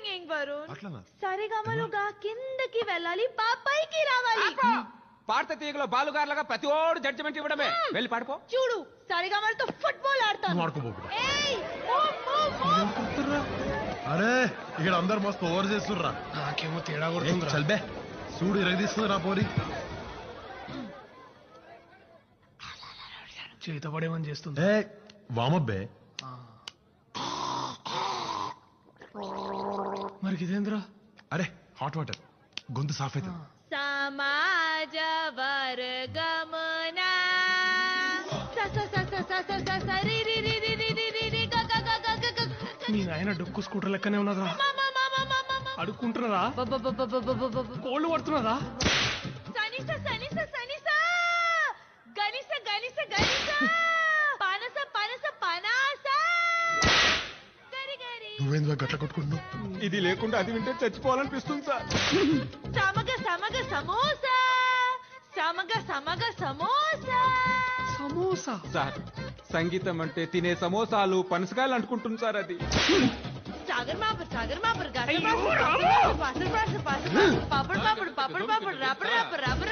Singing Varun. అట్లనా? సరిగమలుగా కిందకి వెళ్ళాలి పైకి రావాలి. పాడత తీగలో బాలుగారులాగా ప్రతి ఓడు జడ్జిమెంట్ ఇవ్వడమే. వెళ్ళి పాడుకో. చూడు సరిగమలతో ఫుట్బాల్ ఆడతాను. నువ్వు ఆడుకోబో బిడ్డ. ఏయ్, మూవ్, మూవ్. అరే ఇక్కడ అందరు మస్తు ఓవర్ చేస్తుర్రా. నాకేమో తేడా కొడుతుందిరా. చల్బే చూడు ఇరగదీస్తుంది రా పోరి. చేత పడేమని చేస్తుంది. ఏ వామబ్బే. మరి ఇదేంద్రా? అరే హాట్ వాటర్ గొంతు సాఫ్ అవుతుంది. సమాజ వర్గమున సరి రి రి రి రి రి రి రి గ గ గ గ గ గ గ. మీ నాయన డొక్కు స్కూటర్ లెక్కనే ఉన్నదా? అడుక్కుంటున్నదా? కోళ్ళు పడుతున్నదా? సనిస సనిస సనిస గనిస గనిస గనిస పనస పనస పనాస గరి గరి. నువ్వేందుకు గట్ల కొట్టుకుంటున్నావు? ఇది లేకుండా అది వింటే చచ్చిపోవాలనిపిస్తుంది సార్. సమగ సమగ సమోసా సమగ సమగ సమోసా. సమోసా సార్ సంగీతం అంటే తినే సమోసాలు పనసకాయలు అనుకుంటుంది సార్. అది సాగర్ మాపర్ సాగర్ మాపర్ అయ్యో, papad papad papad papad papad rubber rubber rubber